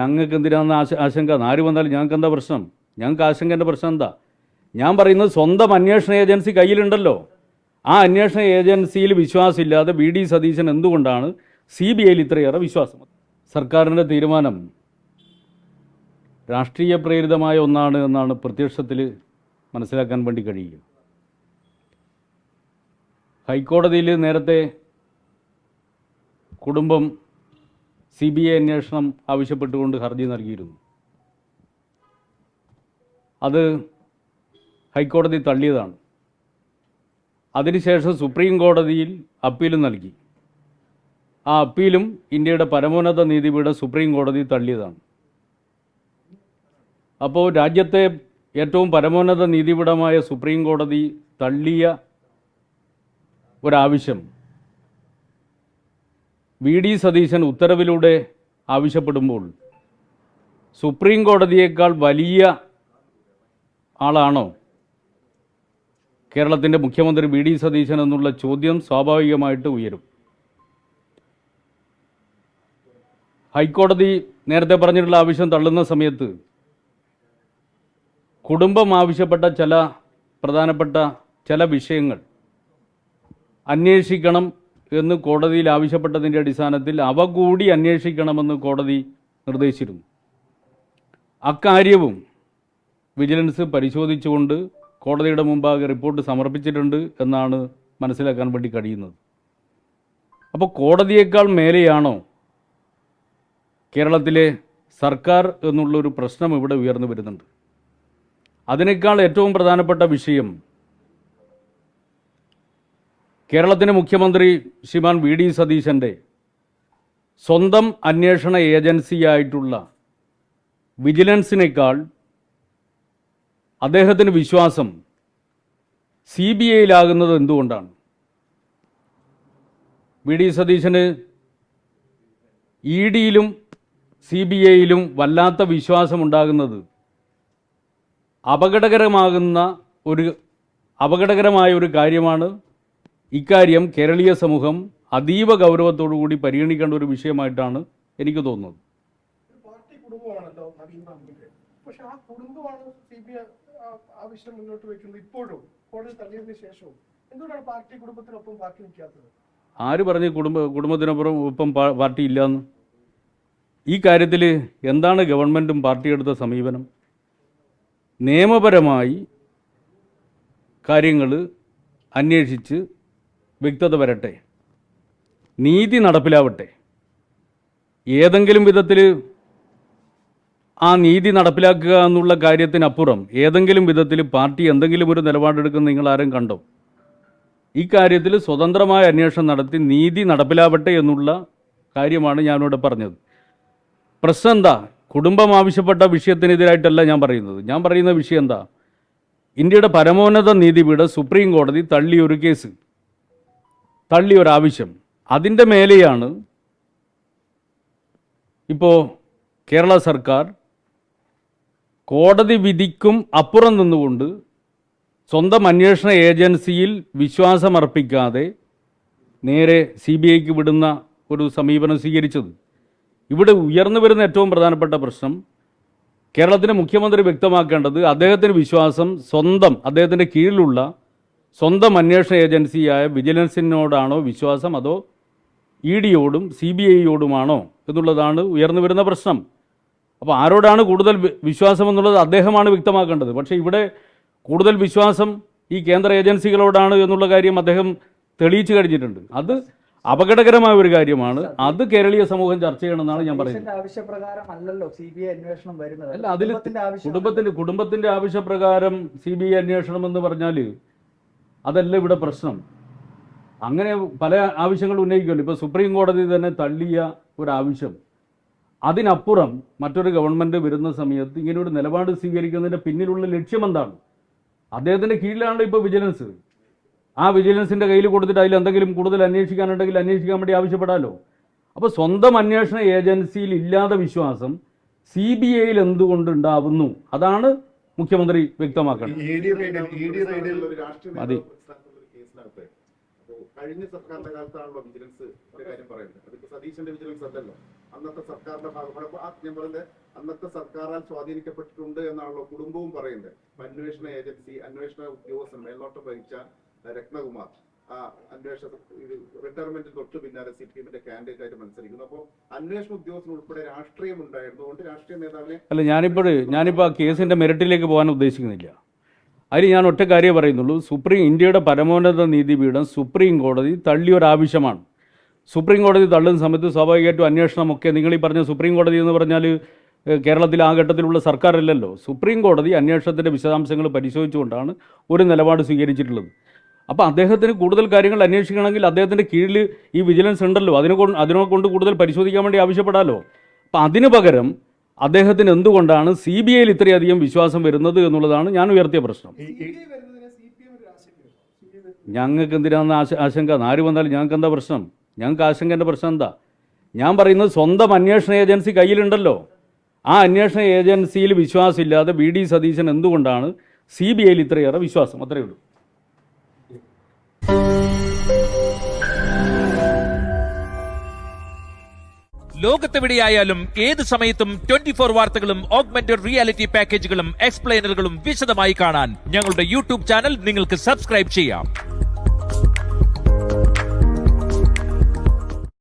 ഞങ്ങൾക്ക് എന്തിനാണെന്ന് ആശങ്ക? ആര് വന്നാലും ഞങ്ങൾക്ക് എന്താ പ്രശ്നം? ഞങ്ങൾക്ക് ആശങ്കൻ്റെ പ്രശ്നം എന്താ? ഞാൻ പറയുന്നത് സ്വന്തം അന്വേഷണ ഏജൻസി കയ്യിലുണ്ടല്ലോ. ആ അന്വേഷണ ഏജൻസിയിൽ വിശ്വാസമില്ലാതെ വി ഡി സതീശൻ എന്തുകൊണ്ടാണ് CBIയിൽ ഇത്രയേറെ വിശ്വാസം? സർക്കാരിൻ്റെ തീരുമാനം രാഷ്ട്രീയ പ്രേരിതമായ ഒന്നാണ് എന്നാണ് പ്രത്യക്ഷത്തിൽ മനസ്സിലാക്കാൻ വേണ്ടി കഴിയുക. ഹൈക്കോടതിയിൽ നേരത്തെ കുടുംബം CBI അന്വേഷണം ആവശ്യപ്പെട്ടുകൊണ്ട് ഹർജി നൽകിയിരുന്നു. അത് ഹൈക്കോടതി തള്ളിയതാണ്. അതിനുശേഷം സുപ്രീം കോടതിയിൽ അപ്പീൽ നൽകി. ആ അപ്പീലും ഇന്ത്യയുടെ പരമോന്നത നീതിപീഠം സുപ്രീം കോടതി തള്ളിയതാണ്. അപ്പോൾ രാജ്യത്തെ ഏറ്റവും പരമോന്നത നീതിപീഠമായ സുപ്രീം കോടതി തള്ളിയ ഒരാവശ്യം വി ഡി സതീശൻ ഉത്തരവിലൂടെ ആവശ്യപ്പെടുമ്പോൾ സുപ്രീം കോടതിയേക്കാൾ വലിയ ആളാണോ കേരളത്തിൻ്റെ മുഖ്യമന്ത്രി വി ഡി സതീശൻ എന്നുള്ള ചോദ്യം സ്വാഭാവികമായിട്ട് ഉയരും. ഹൈക്കോടതി നേരത്തെ പറഞ്ഞിട്ടുള്ള ആവശ്യം തള്ളുന്ന സമയത്ത് കുടുംബം ആവശ്യപ്പെട്ട ചില പ്രധാനപ്പെട്ട ചില വിഷയങ്ങൾ അന്വേഷിക്കണം എന്ന് കോടതിയിൽ ആവശ്യപ്പെട്ടതിൻ്റെ അടിസ്ഥാനത്തിൽ അവ കൂടി അന്വേഷിക്കണമെന്ന് കോടതി നിർദ്ദേശിച്ചിരുന്നു. അക്കാര്യവും വിജിലൻസ് പരിശോധിച്ചുകൊണ്ട് കോടതിയുടെ മുമ്പാകെ റിപ്പോർട്ട് സമർപ്പിച്ചിട്ടുണ്ട് എന്നാണ് മനസ്സിലാക്കാൻ വേണ്ടി കഴിയുന്നത്. അപ്പോൾ കോടതിയേക്കാൾ മേലെയാണോ കേരളത്തിലെ സർക്കാർ എന്നുള്ളൊരു പ്രശ്നം ഇവിടെ ഉയർന്നു വരുന്നുണ്ട്. അതിനേക്കാൾ ഏറ്റവും പ്രധാനപ്പെട്ട വിഷയം കേരളത്തിൻ്റെ മുഖ്യമന്ത്രി ശ്രീമാൻ വി ഡി സതീശൻ്റെ സ്വന്തം അന്വേഷണ ഏജൻസിയായിട്ടുള്ള വിജിലൻസിനേക്കാൾ അദ്ദേഹത്തിന് വിശ്വാസം CBIയിലാകുന്നത് എന്തുകൊണ്ടാണ്? വി ഡി സതീശന് EDയിലും CBIയിലും വല്ലാത്ത വിശ്വാസമുണ്ടാകുന്നത് അപകടകരമായ ഒരു കാര്യമാണ്. ഇക്കാര്യം കേരളീയ സമൂഹം അതീവ ഗൗരവത്തോടു കൂടി പരിഗണിക്കേണ്ട ഒരു വിഷയമായിട്ടാണ് എനിക്ക് തോന്നുന്നത്. പാർട്ടി കുടുംബമാണല്ലോ നവീൻ ബാബുവിന്റെ. പക്ഷെ ആ കുടുംബമാണ് CBI ആവശ്യം മുന്നോട്ട് വയ്ക്കുന്നത്. ഇപ്പോഴും കോടതി തള്ളിയതിനു ശേഷവും എന്തുകൊണ്ടാണ് പാർട്ടി കുടുംബത്തിനൊപ്പം പാർട്ടി നിൽക്കാത്തത്? ആര് പറഞ്ഞ് കുടുംബത്തിനൊപ്പം പാർട്ടി ഇല്ലയെന്ന്? ഈ കാര്യത്തിൽ എന്താണ് ഗവൺമെൻറ്റും പാർട്ടി എടുത്ത സമീപനം? നിയമപരമായി കാര്യങ്ങൾ അന്വേഷിച്ച് വ്യക്തത വരട്ടെ, നീതി നടപ്പിലാവട്ടെ. ഏതെങ്കിലും വിധത്തിൽ ആ നീതി നടപ്പിലാക്കുക എന്നുള്ള കാര്യത്തിനപ്പുറം ഏതെങ്കിലും വിധത്തിൽ പാർട്ടി എന്തെങ്കിലും ഒരു നിലപാടെടുക്കുന്ന നിങ്ങൾ ആരും കണ്ടോ? ഈ കാര്യത്തിൽ സ്വതന്ത്രമായ അന്വേഷണം നടത്തി നീതി നടപ്പിലാവട്ടെ എന്നുള്ള കാര്യമാണ് ഞാനിവിടെ പറഞ്ഞത്. പ്രശ്നം എന്താ? കുടുംബം ആവശ്യപ്പെട്ട വിഷയത്തിനെതിരായിട്ടല്ല ഞാൻ പറയുന്നത്. ഞാൻ പറയുന്ന വിഷയം എന്താ? ഇന്ത്യയുടെ പരമോന്നത നീതിപീഠം സുപ്രീം കോടതി തള്ളിയൊരു കേസ്, തള്ളിയൊരാവശ്യം, അതിൻ്റെ മേലെയാണ് ഇപ്പോൾ കേരള സർക്കാർ കോടതി വിധിക്കും അപ്പുറം നിന്നുകൊണ്ട് സ്വന്തം അന്വേഷണ ഏജൻസിയിൽ വിശ്വാസമർപ്പിക്കാതെ നേരെ CBIക്ക് വിടുന്ന ഒരു സമീപനം സ്വീകരിച്ചത്. ഇവിടെ ഉയർന്നു വരുന്ന ഏറ്റവും പ്രധാനപ്പെട്ട പ്രശ്നം കേരളത്തിൻ്റെ മുഖ്യമന്ത്രി വ്യക്തമാക്കേണ്ടത് അദ്ദേഹത്തിന് വിശ്വാസം അദ്ദേഹത്തിൻ്റെ കീഴിലുള്ള സ്വന്തം അന്വേഷണ ഏജൻസിയായ വിജിലൻസിനോടാണോ വിശ്വാസം, അതോ EDയോടും CBIയോടുമാണോ എന്നുള്ളതാണ് ഉയർന്നു വരുന്ന പ്രശ്നം. അപ്പോൾ ആരോടാണ് കൂടുതൽ വിശ്വാസം എന്നുള്ളത് അദ്ദേഹമാണ് വ്യക്തമാക്കേണ്ടത്. പക്ഷേ ഇവിടെ കൂടുതൽ വിശ്വാസം ഈ കേന്ദ്ര ഏജൻസികളോടാണ് എന്നുള്ള കാര്യം അദ്ദേഹം തെളിയിച്ചു കഴിഞ്ഞിട്ടുണ്ട്. അത് അപകടകരമായ ഒരു കാര്യമാണ്. അത് കേരളീയ സമൂഹം ചർച്ച ചെയ്യണമെന്നാണ് ഞാൻ പറയുന്നത്. അല്ല, അതിൽ കുടുംബത്തിന്റെ ആവശ്യപ്രകാരം CBI അന്വേഷണം എന്ന് പറഞ്ഞാൽ അതല്ല ഇവിടെ പ്രശ്നം. അങ്ങനെ പല ആവശ്യങ്ങൾ ഉന്നയിക്കുമല്ലോ. ഇപ്പോൾ സുപ്രീം കോടതി തന്നെ തള്ളിയ ഒരാവശ്യം, അതിനപ്പുറം മറ്റൊരു ഗവൺമെൻറ് വരുന്ന സമയത്ത് ഇങ്ങനെയൊരു നിലപാട് സ്വീകരിക്കുന്നതിൻ്റെ പിന്നിലുള്ള ലക്ഷ്യം എന്താണ്? അദ്ദേഹത്തിൻ്റെ കീഴിലാണ് ഇപ്പോൾ വിജിലൻസ്. ആ വിജിലൻസിൻ്റെ കയ്യിൽ കൊടുത്തിട്ട് അതിൽ എന്തെങ്കിലും കൂടുതൽ അന്വേഷിക്കാനുണ്ടെങ്കിൽ അന്വേഷിക്കാൻ വേണ്ടി ആവശ്യപ്പെടാമല്ലോ. അപ്പോൾ സ്വന്തം അന്വേഷണ ഏജൻസിയിൽ ഇല്ലാത്ത വിശ്വാസം CBIയിൽ എന്തുകൊണ്ടുണ്ടാവുന്നു? അതാണ് മുഖ്യമന്ത്രി വ്യക്തമാക്കണം. കഴിഞ്ഞ സർക്കാരിന്റെ കാലത്താണല്ലോ വിജിലൻസ് കാര്യം പറയുന്നത്. അതിപ്പോ സതീശന്റെ വിജിലൻസ് അല്ലല്ലോ, അന്നത്തെ സർക്കാരിന്റെ ഭാഗമാണ്. ഞാൻ പറയുന്നത് അന്നത്തെ സർക്കാരാൽ സ്വാധീനിക്കപ്പെട്ടിട്ടുണ്ട് എന്നാണല്ലോ കുടുംബവും പറയുന്നത്. അന്വേഷണ ഏജൻസി, അന്വേഷണ ഉദ്യോഗസ്ഥൻ മേൽനോട്ടം വഹിച്ച രത്നകുമാർ അന്വേഷണ റിട്ടയർമെന്റിന് തൊട്ട് പിന്നാലെ CPM-ന്റെ കാൻഡിഡേറ്റ് ആയിട്ട് മത്സരിക്കുന്നു. അപ്പോൾ അന്വേഷണ ഉദ്യോഗസ്ഥൻ ഉൾപ്പെടെ രാഷ്ട്രീയം ഉണ്ടായിരുന്നുകൊണ്ട് രാഷ്ട്രീയ നേതാവിനെ അല്ല, ഞാനിപ്പോൾ ആ കേസിൻ്റെ മെറിറ്റിലേക്ക് പോകാൻ ഉദ്ദേശിക്കുന്നില്ല. അതിൽ ഞാൻ ഒറ്റ കാര്യമേ പറയുന്നുള്ളൂ. ഇന്ത്യയുടെ പരമോന്നത നീതിപീഠം സുപ്രീം കോടതി തള്ളിയൊരാവശ്യമാണ്. സുപ്രീം കോടതി തള്ളുന്ന സമയത്ത് സ്വാഭാവികമായിട്ടും അന്വേഷണമൊക്കെ നിങ്ങൾ ഈ പറഞ്ഞ സുപ്രീം കോടതി എന്ന് പറഞ്ഞാൽ കേരളത്തിൽ ആ ഘട്ടത്തിലുള്ള സർക്കാരല്ലല്ലോ. സുപ്രീം കോടതി അന്വേഷണത്തിൻ്റെ വിശദാംശങ്ങൾ പരിശോധിച്ചുകൊണ്ടാണ് ഒരു നിലപാട് സ്വീകരിച്ചിട്ടുള്ളത്. അപ്പോൾ അദ്ദേഹത്തിന് കൂടുതൽ കാര്യങ്ങൾ അന്വേഷിക്കണമെങ്കിൽ അദ്ദേഹത്തിൻ്റെ കീഴിൽ ഈ വിജിലൻസ് ഉണ്ടല്ലോ, അതിനെക്കൊണ്ട് കൂടുതൽ പരിശോധിക്കാൻ വേണ്ടി ആവശ്യപ്പെടാമല്ലോ. അപ്പം അതിന് പകരം അദ്ദേഹത്തിന് എന്തുകൊണ്ടാണ് CBI-യിൽ ഇത്രയധികം വിശ്വാസം വരുന്നത് എന്നുള്ളതാണ് ഞാൻ ഉയർത്തിയ പ്രശ്നം. ഞങ്ങൾക്ക് എന്തിനാണ് ആശങ്ക? ആര് വന്നാലും ഞങ്ങൾക്ക് എന്താ പ്രശ്നം? ഞങ്ങൾക്ക് ആശങ്കൻ്റെ പ്രശ്നം എന്താ? ഞാൻ പറയുന്നത് സ്വന്തം അന്വേഷണ ഏജൻസി കയ്യിലുണ്ടല്ലോ. ആ അന്വേഷണ ഏജൻസിയിൽ വിശ്വാസമില്ലാതെ VD സതീശൻ എന്തുകൊണ്ടാണ് CBI-യിൽ ഇത്രയേറെ വിശ്വാസം? അത്രയേ ഉള്ളൂ. ലോകത്തെവിടെയായാലും ഏത് സമയത്തും 24 വാർത്തകളും ഓഗ്മെന്റഡ് റിയാലിറ്റി പാക്കേജുകളും എക്സ്പ്ലെയിനറുകളും വിശദമായി കാണാൻ ഞങ്ങളുടെ YouTube ചാനൽ നിങ്ങൾക്ക് സബ്സ്ക്രൈബ് ചെയ്യാം.